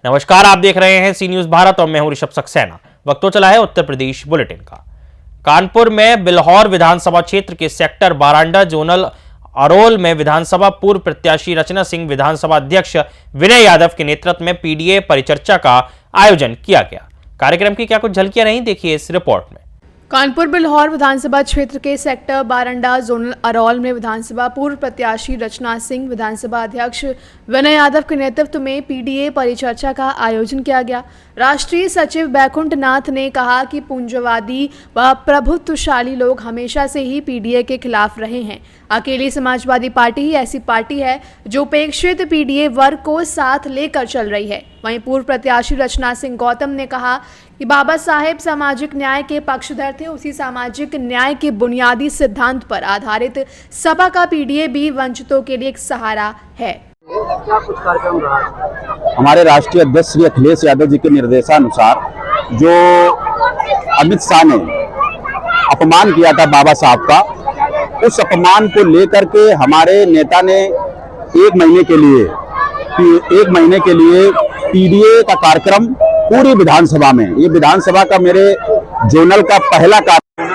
नमस्कार, आप देख रहे हैं सी न्यूज भारत और मैं हूं ऋषभ सक्सेना। वक्त तो चला है उत्तर प्रदेश बुलेटिन का। कानपुर में बिल्हौर विधानसभा क्षेत्र के सेक्टर बारांडा जोनल अरोल में विधानसभा पूर्व प्रत्याशी रचना सिंह विधानसभा अध्यक्ष विनय यादव के नेतृत्व में पीडीए परिचर्चा का आयोजन किया गया। कार्यक्रम की क्या कुछ झलकियां रही, देखिए इस रिपोर्ट में। कानपुर बिल्हौर विधानसभा क्षेत्र के सेक्टर बारांडा जोनल अरौल में विधानसभा पूर्व प्रत्याशी रचना सिंह विधानसभा अध्यक्ष विनय यादव के नेतृत्व में पीडीए परिचर्चा का आयोजन किया गया। राष्ट्रीय सचिव बैकुंठ नाथ ने कहा कि पूंजीवादी व प्रभुत्वशाली लोग हमेशा से ही पीडीए के खिलाफ रहे हैं। अकेली समाजवादी पार्टी ही ऐसी पार्टी है जो उपेक्षित पीडीए वर्ग को साथ लेकर चल रही है। वहीं पूर्व प्रत्याशी रचना सिंह गौतम ने कहा कि बाबा साहेब सामाजिक न्याय के पक्षधर थे। उसी सामाजिक न्याय के बुनियादी सिद्धांत पर आधारित सपा का पीडीए भी वंचितों के लिए एक सहारा है। क्या कुछ कार्यक्रम रहा? हमारे राष्ट्रीय अध्यक्ष श्री अखिलेश यादव जी के निर्देशानुसार जो अमित शाह ने अपमान किया था बाबा साहब का, उस अपमान को लेकर के हमारे नेता ने एक महीने के लिए पीडीए का कार्यक्रम पूरी विधानसभा में, ये विधानसभा का मेरे जोनल का पहला कार्यक्रम।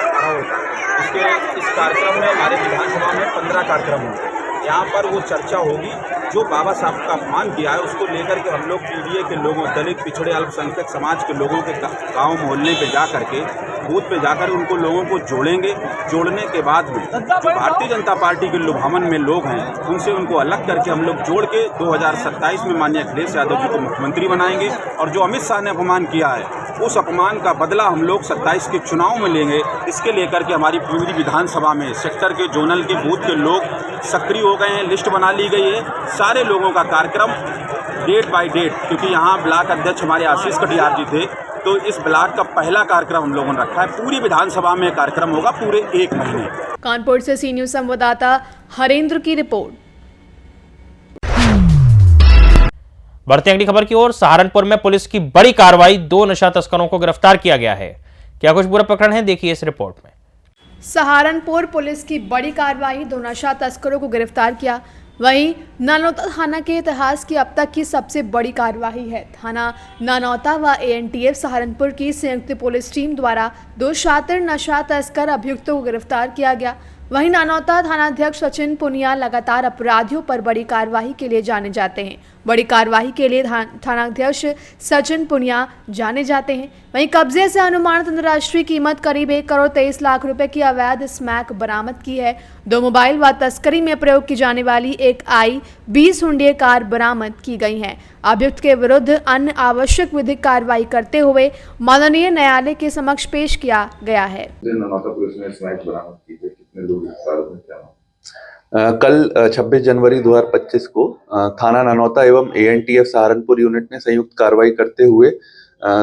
इस कार्यक्रम में हमारे विधानसभा में 15 कार्यक्रम होंगे। यहाँ पर वो चर्चा होगी जो बाबा साहब का अपमान किया है, उसको लेकर के हम लोग पीडीए के लोगों, दलित पिछड़े अल्पसंख्यक समाज के लोगों के गांव मोहल्ले पे जा करके, बूथ पे जाकर उनको लोगों को जोड़ेंगे। जोड़ने के बाद में जो भारतीय जनता पार्टी के लुभावन में लोग हैं, उनसे उनको अलग करके हम लोग जोड़ के 2027 में माननीय अखिलेश यादव जी को मुख्यमंत्री बनाएंगे। और जो अमित शाह ने अपमान किया है, उस अपमान का बदला हम लोग 27 के चुनाव में लेंगे। इसके लेकर के हमारी पूरी विधानसभा में सेक्टर के जोनल के बूथ के लोग सक्रिय हो गए हैं, लिस्ट बना ली गई है। सारे लोगों का कार्यक्रम डेट बाय डेट, क्योंकि यहाँ ब्लॉक अध्यक्ष हमारे आशीष कटियार जी थे, तो इस ब्लॉक का पहला कार्यक्रम हम लोगों ने रखा है। पूरी विधानसभा में कार्यक्रम होगा पूरे 1 महीने। कानपुर से सी न्यूज संवाददाता हरेंद्र की रिपोर्ट। बढ़ते अगली खबर की ओर। सहारनपुर में पुलिस की बड़ी कार्रवाई, 2 नशा तस्करों को गिरफ्तार किया गया है। क्या कुछ बुरा प्रकरण है, देखिए इस रिपोर्ट में। सहारनपुर पुलिस की बड़ी कार्रवाई, 2 नशा तस्करों को गिरफ्तार किया। वहीं नानौता थाना के इतिहास की अब तक की सबसे बड़ी कार्रवाई है। थाना नानौता व एएनटीएफ सहारनपुर की संयुक्त पुलिस टीम द्वारा 2 शातिर नशा तस्कर अभियुक्तों को गिरफ्तार किया गया। वहीं नानौता थानाध्यक्ष सचिन पुनिया लगातार अपराधियों पर बड़ी कार्रवाई के लिए जाने जाते हैं। बड़ी कार्रवाई के लिए थानाध्यक्ष सचिन पुनिया जाने जाते हैं। वहीं कब्जे से अनुमानित अंतर्राष्ट्रीय कीमत करीब 1 करोड़ 23 लाख रुपए की अवैध स्मैक बरामद की है। 2 मोबाइल व तस्करी में प्रयोग की जाने वाली एक i20 हुंडई कार बरामद की गई है। अभियुक्त के विरुद्ध अन्य आवश्यक विधिक कार्रवाई करते हुए माननीय न्यायालय के समक्ष पेश किया गया है। कल 26 जनवरी 2025 को थाना नानौता एवं एएनटीएफ सहारनपुर यूनिट ने संयुक्त कार्रवाई करते हुए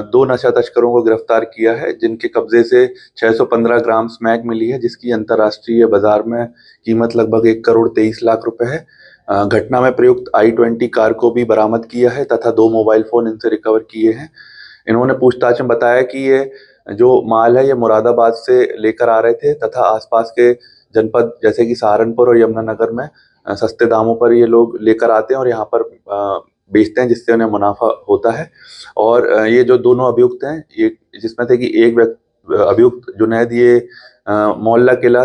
2 नशा तस्करों को गिरफ्तार किया है, जिनके कब्जे से 615 ग्राम स्मैक मिली है, जिसकी अंतर्राष्ट्रीय बाजार में कीमत लगभग 1 करोड़ 23 लाख रुपए है। घटना में प्रयुक्त i20 कार को भी बरामद किया है तथा 2 मोबाइल फोन इनसे रिकवर किए हैं। इन्होंने पूछताछ में बताया कि ये जो माल है ये मुरादाबाद से लेकर आ रहे थे तथा आसपास के जनपद जैसे कि सहारनपुर और यमुनानगर में सस्ते दामों पर ये लोग लेकर आते हैं और यहाँ पर बेचते हैं, जिससे उन्हें मुनाफा होता है। और ये जो दोनों अभियुक्त हैं, ये जिसमें थे कि एक अभियुक्त जुनैद ये मोहल्ला किला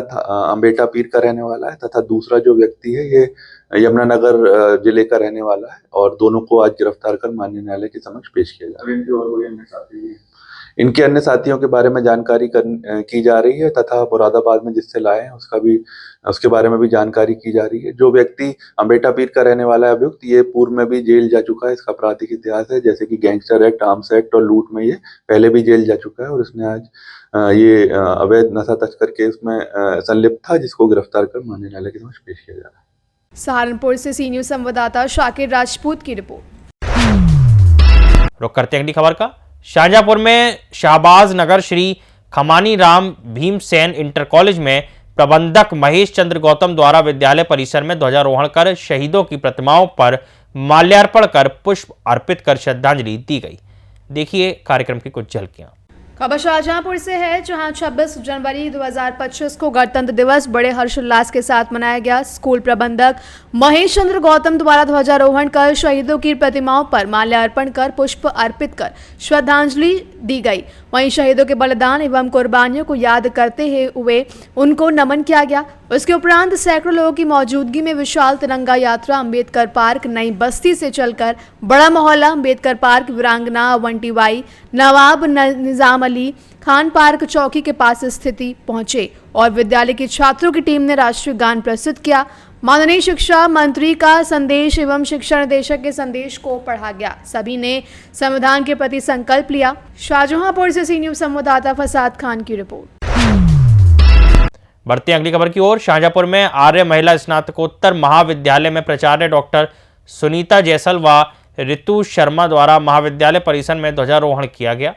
अम्बेटा पीर का रहने वाला है तथा दूसरा जो व्यक्ति है ये यमुनानगर जिले का रहने वाला है, और दोनों को आज गिरफ्तार कर माननीय न्यायालय के समक्ष पेश किया जा रहा है। इनके अन्य साथियों के बारे में जानकारी की जा रही है तथा मुरादाबाद में जिससे लाए हैं उसके बारे में भी जानकारी की जा रही है। जो व्यक्ति अम्बेटा पीर का रहने वाला है अभियुक्त, ये पूर्व में भी जेल जा चुका है। इसका आपराधिक इतिहास है, जैसे कि गैंगस्टर एक्ट, आर्म्स एक्ट और लूट में ये पहले भी जेल जा चुका है, और इसने आज ये अवैध नशा तस्कर केस में संलिप्त था, जिसको गिरफ्तार कर माननीय न्यायालय के समक्ष पेश किया जा रहा है। सहारनपुर से सी न्यूज संवाददाता शाकिर राजपूत की रिपोर्ट। रुक करते हैं अगली खबर का। शाहजहांपुर में शाहबाज नगर श्री खमानी राम भीमसेन इंटर कॉलेज में प्रबंधक महेश चंद्र गौतम द्वारा विद्यालय परिसर में ध्वजारोहण कर शहीदों की प्रतिमाओं पर माल्यार्पण कर पुष्प अर्पित कर श्रद्धांजलि दी गई। देखिए कार्यक्रम की कुछ झलकियां। खबर शाहजहांपुर से है, जहां 26 जनवरी 2025 को गणतंत्र दिवस बड़े हर्षोल्लास के साथ मनाया गया। स्कूल प्रबंधक महेश चंद्र गौतम द्वारा ध्वजारोहण कर शहीदों की प्रतिमाओं पर माल्यार्पण कर पुष्प अर्पित कर श्रद्धांजलि दी गई। वहीं शहीदों के बलिदान एवं कुर्बानियों को याद करते हुए उनको नमन किया गया। उसके उपरांत सैकड़ों लोगों की मौजूदगी में विशाल तिरंगा यात्रा अम्बेडकर पार्क नई बस्ती से चलकर बड़ा मोहल्ला अम्बेडकर पार्क वीरांगना वंटीवाई नवाब निजाम अली खान पार्क चौकी के पास स्थिति पहुंचे और विद्यालय के छात्रों की टीम ने राष्ट्रीय गान प्रस्तुत किया। माननीय शिक्षा मंत्री का संदेश एवं शिक्षा निदेशक के संदेश को पढ़ा गया। सभी ने संविधान के प्रति संकल्प लिया। शाहजहांपुर से सी न्यूज संवाददाता फसाद खान की रिपोर्ट। बढ़ते हैं अगली खबर की ओर। शाहजहांपुर में आर्य महिला स्नातकोत्तर महाविद्यालय में प्राचार्य डॉक्टर सुनीता जैसल व ऋतु शर्मा द्वारा महाविद्यालय परिसर में ध्वजारोहण किया गया।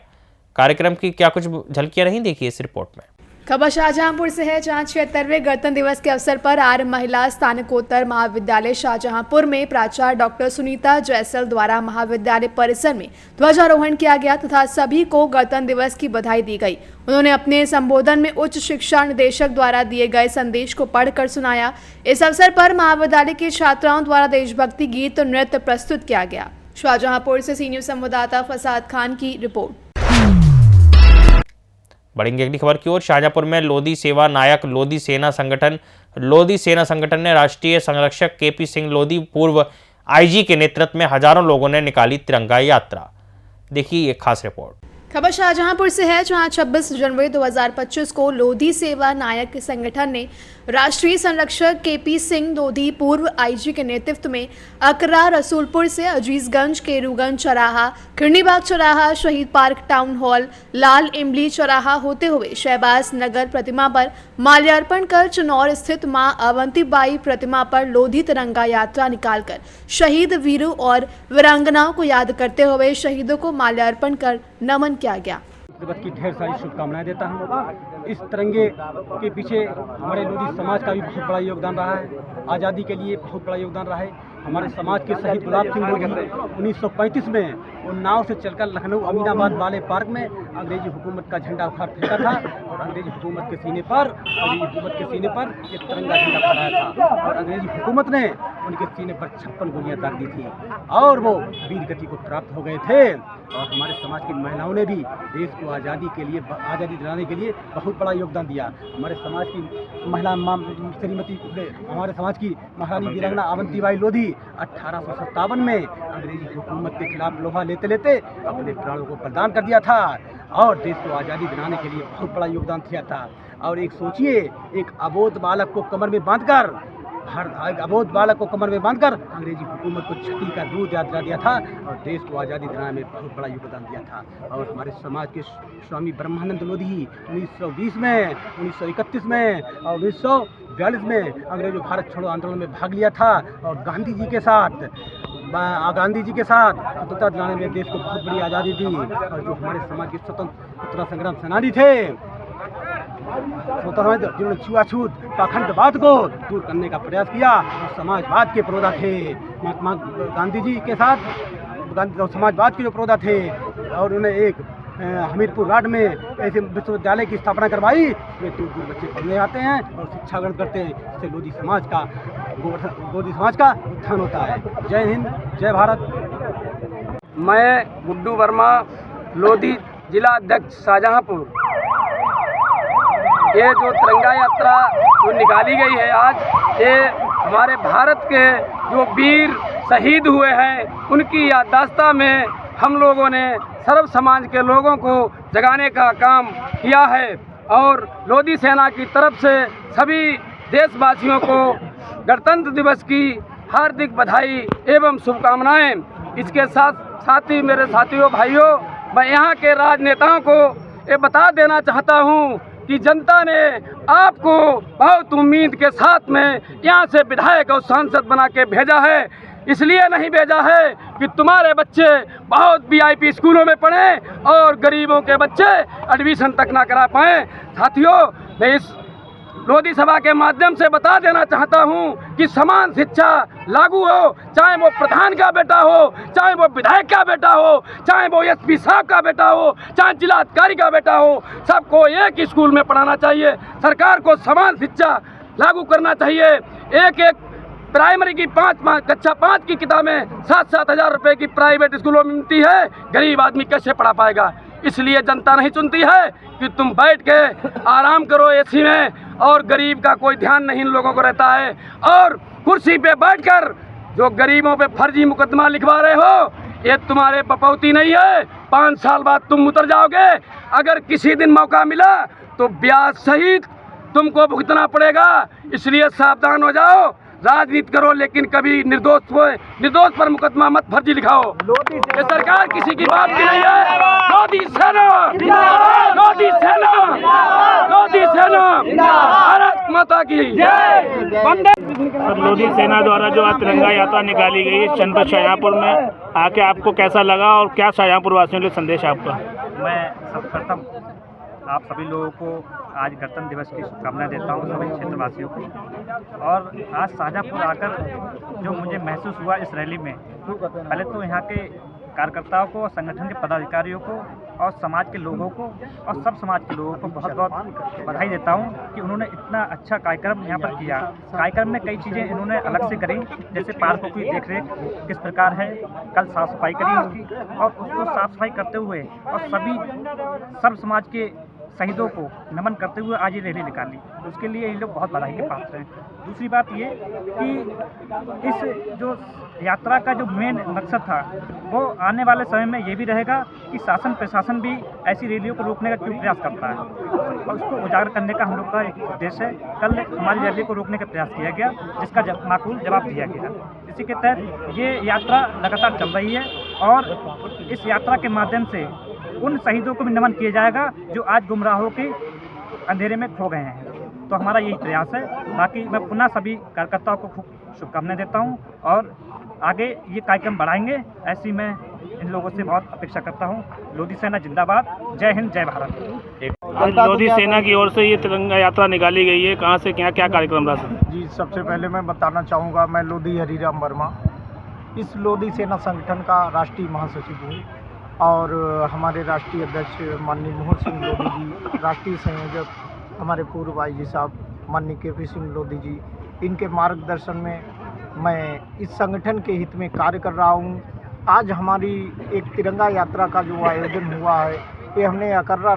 कार्यक्रम की क्या कुछ झलकियां रही, देखिए इस रिपोर्ट में। खबर शाहजहांपुर से है, जहां 76वें गणतंत्र दिवस के अवसर पर आर्य महिला स्नातकोत्तर महाविद्यालय शाहजहांपुर में प्राचार्य डॉक्टर सुनीता जैसल द्वारा महाविद्यालय परिसर में ध्वजारोहण किया गया तथा सभी को गणतंत्र दिवस की बधाई दी गई। उन्होंने अपने संबोधन में उच्च शिक्षा निदेशक द्वारा दिए गए संदेश को पढ़कर सुनाया। इस अवसर पर महाविद्यालय की छात्राओं द्वारा देशभक्ति गीत और नृत्य प्रस्तुत किया गया। शाहजहांपुर से सी न्यूज संवाददाता फसाद खान की रिपोर्ट। बढ़ेंगे अगली खबर की ओर। शाहजहांपुर में लोधी सेवा नायक लोधी सेना संगठन ने राष्ट्रीय संरक्षक केपी सिंह लोधी पूर्व आईजी के नेतृत्व में हजारों लोगों ने निकाली तिरंगा यात्रा। देखिए ये खास रिपोर्ट। खबर शाहजहांपुर से है, जहां 26 जनवरी 2025 को लोधी सेवा नायक संगठन ने राष्ट्रीय संरक्षक केपी सिंह लोधी पूर्व आईजी के नेतृत्व में अकरा रसूलपुर से अजीजगंज केरूगंज चौराहा खिरनीबाग चौराहा शहीद पार्क टाउन हॉल लाल इमली चौराहा होते हुए शहबाज नगर प्रतिमा पर माल्यार्पण कर चनौर स्थित मां अवंतीबाई प्रतिमा पर लोधी तिरंगा यात्रा निकालकर शहीद वीरों और वीरांगनाओं को याद करते हुए शहीदों को माल्यार्पण कर नमन किया गया। दिवस की ढेर सारी शुभकामनाएं देता हूँ। इस तिरंगे के पीछे हमारे लोधी समाज का भी बहुत बड़ा योगदान रहा है। आज़ादी के लिए बहुत बड़ा योगदान रहा है। हमारे समाज के शहीद गुलाब सिंह लोधी 1935 में वो नाव से चलकर लखनऊ अमीनाबाद वाले पार्क में अंग्रेजी हुकूमत का झंडा उखाड़ फेंका था और अंग्रेजी हुकूमत के सीने पर एक तिरंगा झंडा फहराया था और अंग्रेजी हुकूमत ने उनके सीने पर 56 गोलियां दाग दी थी और वो वीर गति को प्राप्त हो गए थे। और हमारे समाज की महिलाओं ने भी देश को आज़ादी दिलाने के लिए बहुत बड़ा योगदान दिया। हमारे समाज की महिला श्रीमती हमारे समाज की महारानी वीरांगना अवंतीबाई लोधी 1857 में अंग्रेजी हुकूमत के खिलाफ लोहा लेते लेते अपने प्राणों को बलिदान कर दिया था और देश को आज़ादी दिलाने के लिए बहुत बड़ा योगदान दिया था। और एक सोचिए, एक अबोध बालक को कमर में बांधकर अंग्रेजी हुकूमत को छठी का दूध याद दिला दिया था और देश को आज़ादी दिलाने में बहुत बड़ा योगदान दिया था। और हमारे समाज के स्वामी ब्रह्मानंद लोधी 1920 में 1931 में और 1942 में अंग्रेजों भारत छोड़ो आंदोलन में भाग लिया था और गांधी जी के साथ स्वतंत्रता दिलाने में देश को बहुत बड़ी आज़ादी दी। और जो हमारे समाज के स्वतंत्रता संग्राम सेनानी थे जिन्होंने छुआछूत पाखंडवाद को दूर करने का प्रयास किया और समाजवाद के प्रोधा थे। महात्मा गांधी जी के साथ समाजवाद के जो प्रोधा थे और उन्हें एक हमीरपुर राड में ऐसे विश्वविद्यालय की स्थापना करवाई जिसमें दूर दूर बच्चे पढ़ने आते हैं और शिक्षा ग्रहण करते हैं। इससे लोधी समाज का उत्थान होता है। जय हिंद, जय भारत। मैं गुड्डू वर्मा, लोधी जिला अध्यक्ष शाहजहांपुर। ये जो तिरंगा यात्रा जो निकाली गई है आज, ये हमारे भारत के जो वीर शहीद हुए हैं उनकी याददाश्त में हम लोगों ने सर्व समाज के लोगों को जगाने का काम किया है। और लोधी सेना की तरफ से सभी देशवासियों को गणतंत्र दिवस की हार्दिक बधाई एवं शुभकामनाएं। इसके साथ ही मेरे साथियों भाइयों, मैं यहाँ के राजनेताओं को ये बता देना चाहता हूँ कि जनता ने आपको बहुत उम्मीद के साथ में यहाँ से विधायक और सांसद बना के भेजा है। इसलिए नहीं भेजा है कि तुम्हारे बच्चे बहुत VIP स्कूलों में पढ़ें और गरीबों के बच्चे एडमिशन तक ना करा पाएँ। साथियों, मैं इस लोधी सभा के माध्यम से बता देना चाहता हूं कि समान शिक्षा लागू हो, चाहे वो प्रधान का बेटा हो, चाहे वो विधायक का बेटा हो, चाहे वो एसपी साहब का बेटा हो, चाहे जिलाधिकारी का बेटा हो, सबको एक ही स्कूल में पढ़ाना चाहिए। सरकार को समान शिक्षा लागू करना चाहिए। एक प्राइमरी की कक्षा 5 की किताबें 7-7 हज़ार रुपये की प्राइवेट स्कूलों में मिलती है, गरीब आदमी कैसे पढ़ा पाएगा? इसलिए जनता नहीं चुनती है कि तुम बैठ के आराम करो एसी में, और गरीब का कोई ध्यान नहीं इन लोगों को रहता है। और कुर्सी पे बैठकर जो गरीबों पे फर्जी मुकदमा लिखवा रहे हो, ये तुम्हारे बपौती नहीं है। 5 साल बाद तुम उतर जाओगे। अगर किसी दिन मौका मिला तो ब्याज सहित तुमको भुगतना पड़ेगा। इसलिए सावधान हो जाओ, राजनीति करो लेकिन कभी निर्दोष पर मुकदमा मत फर्जी लिखाओ। ये सरकार किसी की बात की नहीं है। मोदी सेना, मोदी सेना, मोदी सेना, भारत माता की जय। सर, लोधी सेना द्वारा जो आज तिरंगा यात्रा निकाली गई है जनपद शाहजहाँपुर में, आके आपको कैसा लगा और क्या शाहजहाँपुर वासियों के लिए संदेश आपका? मैं सर्वप्रथम आप सभी लोगों को आज गणतंत्र दिवस की शुभकामनाएं देता हूं, सभी क्षेत्रवासियों को। और आज शाहजहाँपुर आकर जो मुझे महसूस हुआ इस रैली में, पहले तो यहाँ के कार्यकर्ताओं को, संगठन के पदाधिकारियों को और समाज के लोगों को और सब समाज के लोगों को बहुत बहुत बधाई देता हूँ कि उन्होंने इतना अच्छा कार्यक्रम यहाँ पर किया। कार्यक्रम में कई चीज़ें इन्होंने अलग से करी, जैसे पार्कों की देखरेख किस प्रकार है, कल साफ़ सफाई करी उसकी, और उसको साफ़ सफाई करते हुए और सब समाज के शहीदों को नमन करते हुए आज ये रैली निकाली। उसके लिए ये लोग बहुत बधाई के पात्र हैं। दूसरी बात ये कि इस जो यात्रा का जो मेन मकसद था वो आने वाले समय में ये भी रहेगा कि शासन प्रशासन भी ऐसी रैलियों को रोकने का क्यों प्रयास करता है, और उसको उजागर करने का हम लोग का एक उद्देश्य है। कल हमारी रैली को रोकने का प्रयास किया गया, जिसका माकूल जवाब दिया गया। इसी के तहत ये यात्रा लगातार चल रही है और इस यात्रा के माध्यम से उन शहीदों को भी नमन किया जाएगा जो आज गुमराहों के अंधेरे में खो गए हैं। तो हमारा यही प्रयास है। बाकी मैं पुनः सभी कार्यकर्ताओं को खूब शुभकामनाएं देता हूं और आगे ये कार्यक्रम बढ़ाएंगे, ऐसी मैं इन लोगों से बहुत अपेक्षा करता हूं। लोधी सेना जिंदाबाद, जय हिंद, जय भारत। लोधी सेना की ओर से ये तिरंगा यात्रा निकाली गई है, कहाँ से क्या क्या कार्यक्रम रहा सर? जी, सबसे पहले मैं बताना चाहूँगा, मैं लोधी हरिराम वर्मा इस लोधी सेना संगठन का राष्ट्रीय महासचिव हूँ और हमारे राष्ट्रीय अध्यक्ष माननीय मोहन सिंह लोधी जी, राष्ट्रीय संयोजक हमारे पूर्व IG साहब माननीय KP सिंह लोधी जी, इनके मार्गदर्शन में मैं इस संगठन के हित में कार्य कर रहा हूँ। आज हमारी एक तिरंगा यात्रा का जो आयोजन हुआ है, ये हमने अकर्रा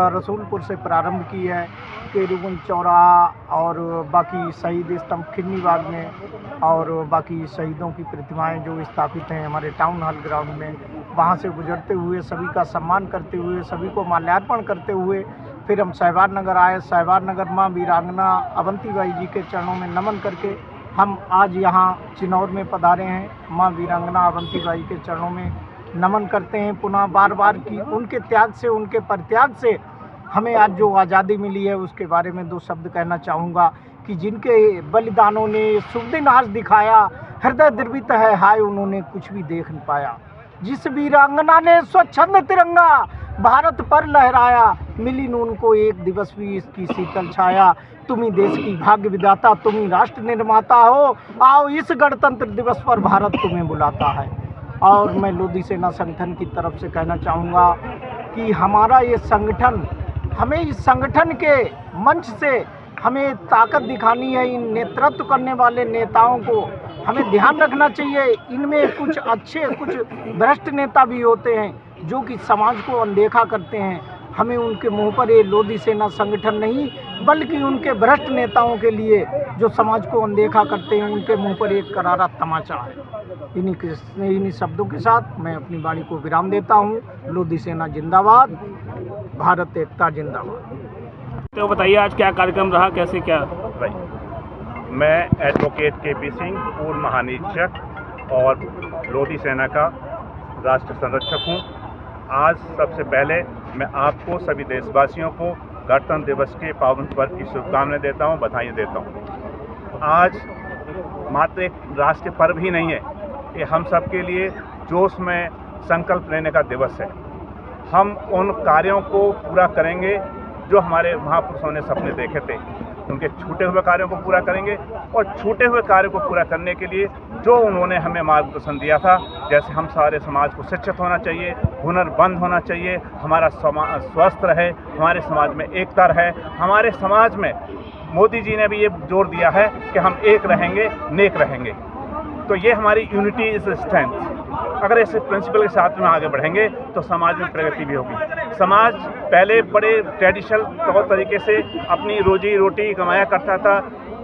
रसूलपुर से प्रारंभ की है। केरुगुंज चौराहा और बाकी शहीद स्तंभ खिरनी बाग में और बाकी शहीदों की प्रतिमाएं जो स्थापित हैं हमारे टाउन हॉल ग्राउंड में, वहाँ से गुजरते हुए सभी का सम्मान करते हुए, सभी को माल्यार्पण करते हुए फिर हम साहिवार नगर आए। साहिवार नगर माँ वीरांगना अवंतीबाई जी के चरणों में नमन करके हम आज यहाँ चिनौर में पधारे हैं। माँ वीरांगना अवंतीबाई के चरणों में नमन करते हैं पुनः बार बार कि उनके त्याग से, उनके परित्याग से हमें आज जो आज़ादी मिली है उसके बारे में 2 शब्द कहना चाहूँगा कि जिनके बलिदानों ने शुभ दिन आज दिखाया, हृदय द्रवित है हाय उन्होंने कुछ भी देख नहीं पाया। जिस वीरांगना ने स्वच्छंद तिरंगा भारत पर लहराया, मिली न उनको एक दिवस भी इसकी शीतल छाया। तुम ही देश की भाग्य विधाता, तुम ही राष्ट्र निर्माता हो, आओ इस गणतंत्र दिवस पर भारत तुम्हें बुलाता है। और मैं लोधी सेना संगठन की तरफ से कहना चाहूँगा कि हमारा ये संगठन, हमें इस संगठन के मंच से हमें ताकत दिखानी है। इन नेतृत्व करने वाले नेताओं को हमें ध्यान रखना चाहिए। इनमें कुछ अच्छे, कुछ भ्रष्ट नेता भी होते हैं जो कि समाज को अनदेखा करते हैं। हमें उनके मुंह पर ये लोधी सेना संगठन नहीं, बल्कि उनके भ्रष्ट नेताओं के लिए जो समाज को अनदेखा करते हैं, उनके मुंह पर एक करारा तमाचा है। इन्हीं शब्दों के साथ मैं अपनी वाणी को विराम देता हूँ। लोधी सेना जिंदाबाद, भारत एकता जिंदाबाद। तो बताइए आज क्या कार्यक्रम रहा, कैसे क्या? मैं एडवोकेट KP सिंह, पूर्व महानिरीक्षक और लोधी सेना का राष्ट्र संरक्षक हूँ। आज सबसे पहले मैं आपको सभी देशवासियों को गणतंत्र दिवस के पावन पर्व की शुभकामनाएं देता हूँ, बधाई देता हूँ। आज मात्र एक राष्ट्रीय पर्व ही नहीं है, ये हम सब के लिए जोश में संकल्प लेने का दिवस है। हम उन कार्यों को पूरा करेंगे जो हमारे महापुरुषों ने सपने देखे थे। उनके छूटे हुए कार्यों को पूरा करेंगे और छूटे हुए कार्यों को पूरा करने के लिए जो उन्होंने हमें मार्गदर्शन दिया था, जैसे हम सारे समाज को शिक्षित होना चाहिए, हुनरबंद होना चाहिए, हमारा समाज स्वस्थ रहे, हमारे समाज में एकता रहे, हमारे समाज में मोदी जी ने भी ये जोर दिया है कि हम एक रहेंगे, नेक रहेंगे। तो ये हमारी यूनिटी इज स्ट्रेंथ। अगर ऐसे प्रिंसिपल के साथ में आगे बढ़ेंगे तो समाज में प्रगति भी होगी। समाज पहले बड़े ट्रेडिशनल तौर तरीके से अपनी रोजी रोटी कमाया करता था,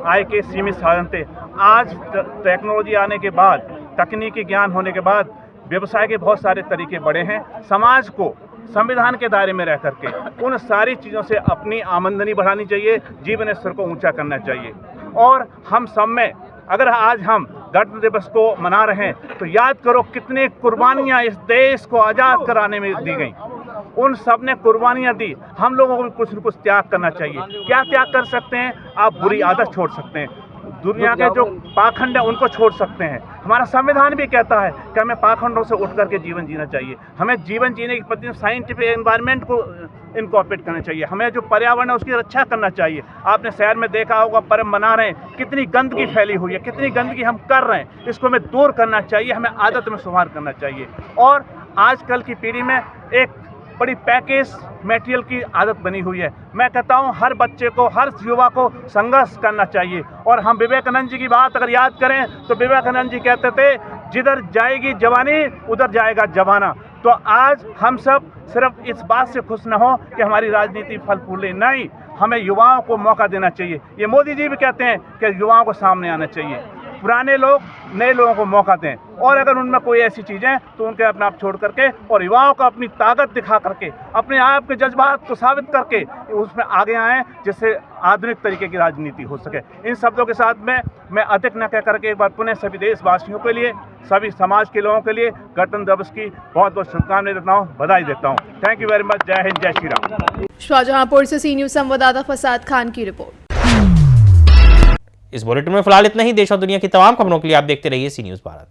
आय के सीमित साधन थे। आज टेक्नोलॉजी आने के बाद, तकनीकी ज्ञान होने के बाद व्यवसाय के बहुत सारे तरीके बढ़े हैं। समाज को संविधान के दायरे में रह करके उन सारी चीज़ों से अपनी आमदनी बढ़ानी चाहिए, जीवन स्तर को ऊंचा करना चाहिए। और हम सब में, अगर आज हम गणतंत्र दिवस को मना रहे हैं तो याद करो कितनी कुर्बानियां इस देश को आज़ाद कराने में दी गई। उन सब ने कुर्बानियां दी। हम लोगों को भी कुछ न कुछ त्याग करना चाहिए। क्या त्याग कर सकते हैं? आप बुरी आदत छोड़ सकते हैं, दुनिया के जो पाखंड है उनको छोड़ सकते हैं। हमारा संविधान भी कहता है कि हमें पाखंडों से उठ करके जीवन जीना चाहिए। हमें जीवन जीने की प्रति साइंटिफिक एनवायरनमेंट को इनकॉर्पोरेट करना चाहिए। हमें जो पर्यावरण है उसकी रक्षा करना चाहिए। आपने शहर में देखा होगा, पर्व मना रहे हैं, कितनी गंदगी फैली हुई है, कितनी गंदगी हम कर रहे हैं। इसको हमें दूर करना चाहिए, हमें आदत में सुधार करना चाहिए। और आजकल की पीढ़ी में एक बड़ी पैकेज मटेरियल की आदत बनी हुई है। मैं कहता हूँ हर बच्चे को, हर युवा को संघर्ष करना चाहिए। और हम विवेकानंद जी की बात अगर याद करें तो विवेकानंद जी कहते थे, जिधर जाएगी जवानी उधर जाएगा जमाना। तो आज हम सब सिर्फ इस बात से खुश न हो कि हमारी राजनीति फल फूले, नहीं, हमें युवाओं को मौका देना चाहिए। ये मोदी जी भी कहते हैं कि युवाओं को सामने आना चाहिए। पुराने लोग नए लोगों को मौका दें, और अगर उनमें कोई ऐसी चीज़ें तो उनके अपने आप छोड़ करके और युवाओं को अपनी ताकत दिखा करके, अपने आप के जज्बात को साबित करके उसमें आगे आएँ, जिससे आधुनिक तरीके की राजनीति हो सके। इन शब्दों के साथ में मैं अधिक न कह करके एक बार पुनः सभी देशवासियों के लिए, सभी समाज के लोगों के लिए गणतंत्र दिवस की बहुत बहुत शुभकामनाएं देता हूँ, बधाई देता हूँ। Thank you very much. जय हिंद, जय श्री राम। शाहजहांपुर से सी न्यूज़ संवाददाता फसाद खान की रिपोर्ट। इस बुलेटिन में फिलहाल इतना ही। देश और दुनिया की तमाम खबरों के लिए आप देखते रहिए सी न्यूज़ भारत।